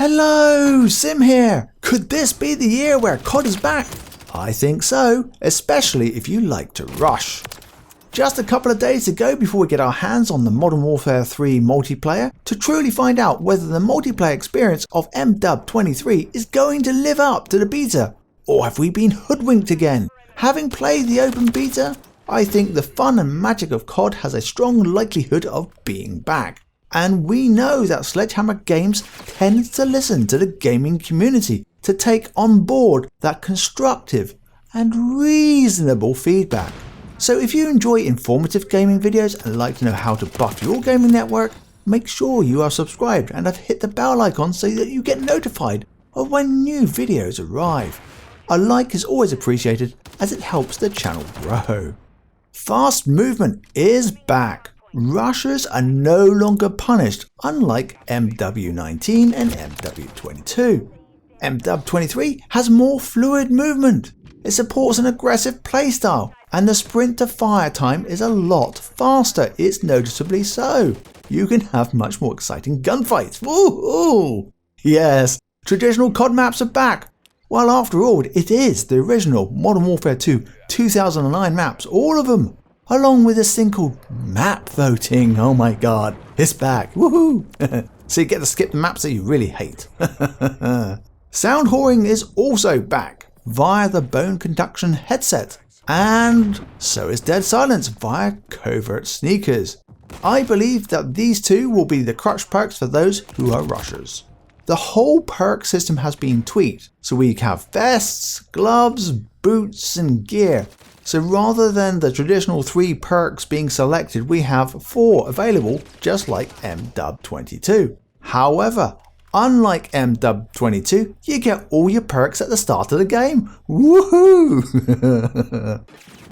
Hello, Sim here! Could this be the year where COD is back? I think so, especially if you like to rush. Just a couple of days to go before we get our hands on the Modern Warfare 3 multiplayer to truly find out whether the multiplayer experience of MW23 is going to live up to the beta, or have we been hoodwinked again? Having played the open beta, I think the fun and magic of COD has a strong likelihood of being back. And we know that Sledgehammer Games tends to listen to the gaming community to take on board that constructive and reasonable feedback. So if you enjoy informative gaming videos and like to know how to buff your gaming network, make sure you are subscribed and have hit the bell icon so that you get notified of when new videos arrive. A like is always appreciated as it helps the channel grow. Fast movement is back. Rushers are no longer punished, unlike MW19 and MW22. MW23 has more fluid movement. It supports an aggressive playstyle, and the sprint to fire time is a lot faster. It's noticeably so. You can have much more exciting gunfights. Woohoo! Yes, traditional COD maps are back. Well, after all, it is the original Modern Warfare 2 2009 maps, all of them. Along with this thing called map voting. Oh my god, it's back. Woohoo! So you get to skip the maps that you really hate. Sound whoring is also back via the bone conduction headset. And so is dead silence via covert sneakers. I believe that these two will be the crutch perks for those who are rushers. The whole perk system has been tweaked, so we have vests, gloves, boots and gear. So rather than the traditional 3 perks being selected, we have 4 available, just like MW22. However, unlike MW22, you get all your perks at the start of the game. Woohoo!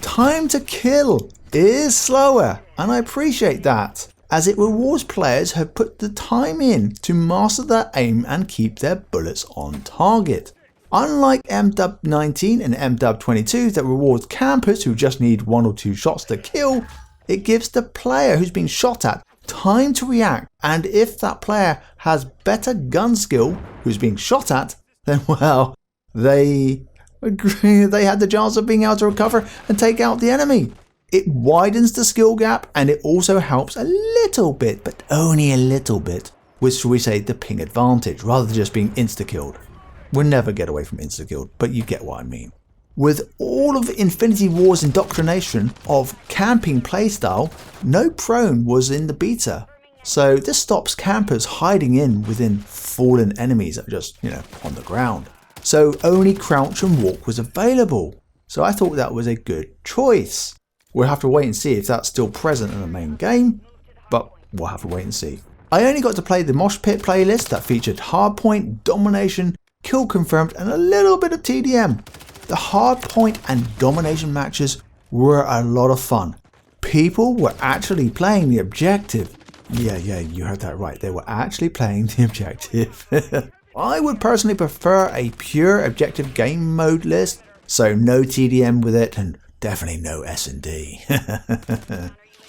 Time to kill is slower, and I appreciate that, as it rewards players who have put the time in to master their aim and keep their bullets on target. Unlike MW19 and MW22 that rewards campers who just need 1 or 2 shots to kill, it gives the player who's being shot at time to react, and if that player has better gun skill who's being shot at, then well, they had the chance of being able to recover and take out the enemy. It widens the skill gap, and it also helps a little bit, but only a little bit, with, shall we say, the ping advantage, rather than just being insta-killed. We'll never get away from insta-killed, but you get what I mean. With all of Infinity Ward's indoctrination of camping playstyle, no prone was in the beta. So this stops campers hiding in within fallen enemies that are just, on the ground. So only crouch and walk was available. So I thought that was a good choice. We'll have to wait and see if that's still present in the main game, but we'll have to wait and see. I only got to play the Mosh Pit playlist that featured hardpoint, domination, kill confirmed and a little bit of TDM. The hardpoint and domination matches were a lot of fun. People were actually playing the objective. Yeah, you heard that right. They were actually playing the objective. I would personally prefer a pure objective game mode list, so no TDM with it and definitely no S&D.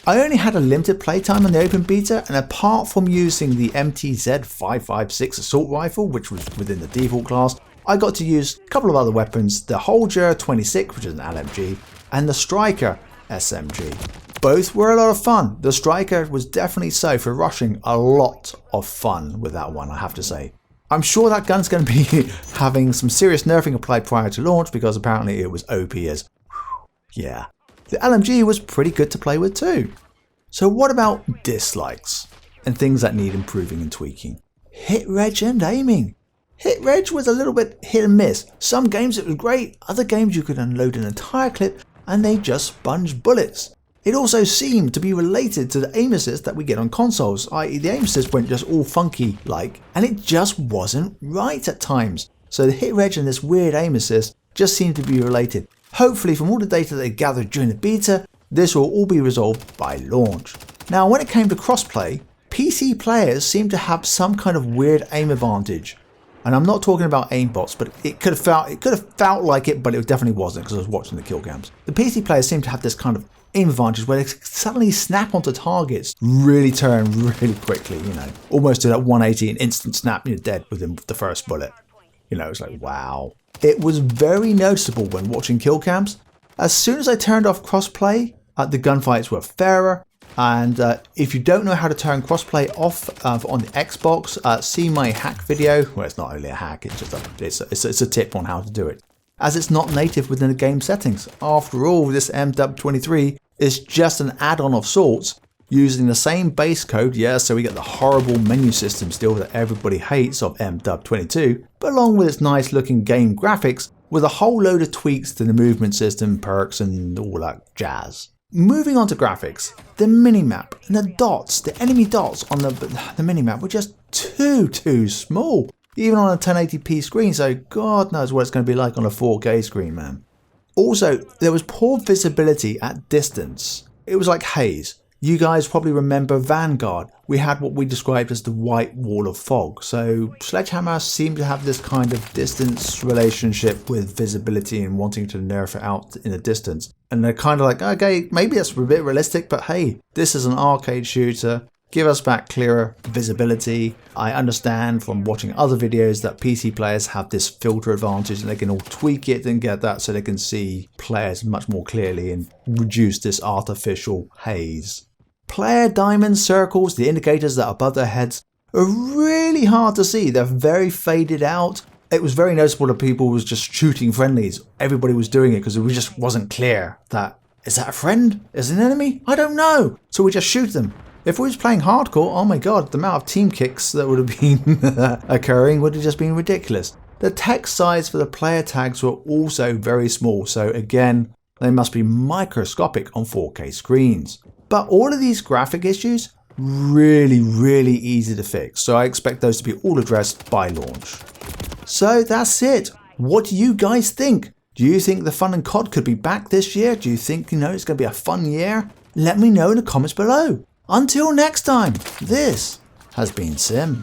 I only had a limited playtime on the open beta, and apart from using the MTZ-556 assault rifle, which was within the default class, I got to use a couple of other weapons, the Holger 26, which is an LMG, and the Striker SMG. Both were a lot of fun. The Striker was definitely so for rushing, a lot of fun with that one, I have to say. I'm sure that gun's going to be having some serious nerfing applied prior to launch, because apparently it was OP as yeah. The LMG was pretty good to play with too. So what about dislikes and things that need improving and tweaking? Hit reg and aiming. Hit reg was a little bit hit and miss. Some games it was great, other games you could unload an entire clip and they just sponge bullets. It also seemed to be related to the aim assist that we get on consoles, i.e. the aim assist went just all funky like, and it just wasn't right at times. So the hit reg and this weird aim assist just seemed to be related. Hopefully from all the data they gathered during the beta, this will all be resolved by launch. Now when it came to crossplay, PC players seem to have some kind of weird aim advantage. And I'm not talking about aimbots, but it could have felt like it, but it definitely wasn't because I was watching the kill cams. The PC players seem to have this kind of aim advantage where they suddenly snap onto targets, really turn really quickly, you know, almost do that 180 and instant snap, you're dead within the first bullet. You know, it's like, wow. It was very noticeable when watching kill cams. As soon as I turned off crossplay, the gunfights were fairer. And if you don't know how to turn crossplay off on the Xbox, see my hack video. Well, it's not only a hack, it's just it's a tip on how to do it, as it's not native within the game settings. After all, this MW23 is just an add-on of sorts, using the same base code, yeah, so we get the horrible menu system still that everybody hates of MW22, but along with its nice looking game graphics, with a whole load of tweaks to the movement system, perks and all that jazz. Moving on to graphics, the minimap and the dots, the enemy dots on the minimap were just too small. Even on a 1080p screen, so God knows what it's going to be like on a 4K screen, man. Also, there was poor visibility at distance. It was like haze. You guys probably remember Vanguard. We had what we described as the white wall of fog. So Sledgehammer seemed to have this kind of distance relationship with visibility and wanting to nerf it out in the distance. And they're kind of like, okay, maybe that's a bit realistic, but hey, this is an arcade shooter. Give us back clearer visibility. I understand from watching other videos that PC players have this filter advantage and they can all tweak it and get that so they can see players much more clearly and reduce this artificial haze. Player diamond circles, the indicators that are above their heads, are really hard to see. They're very faded out. It was very noticeable that people was just shooting friendlies. Everybody was doing it because it just wasn't clear that, is that a friend? Is it an enemy? I don't know. So we just shoot them. If we was playing hardcore, oh my god, the amount of team kicks that would have been occurring would have just been ridiculous. The text size for the player tags were also very small, so again, they must be microscopic on 4K screens. But all of these graphic issues, really easy to fix, so I expect those to be all addressed by launch. So that's it. What do you guys think? Do you think the fun and COD could be back this year? Do you think, it's going to be a fun year? Let me know in the comments below. Until next time, this has been Sim.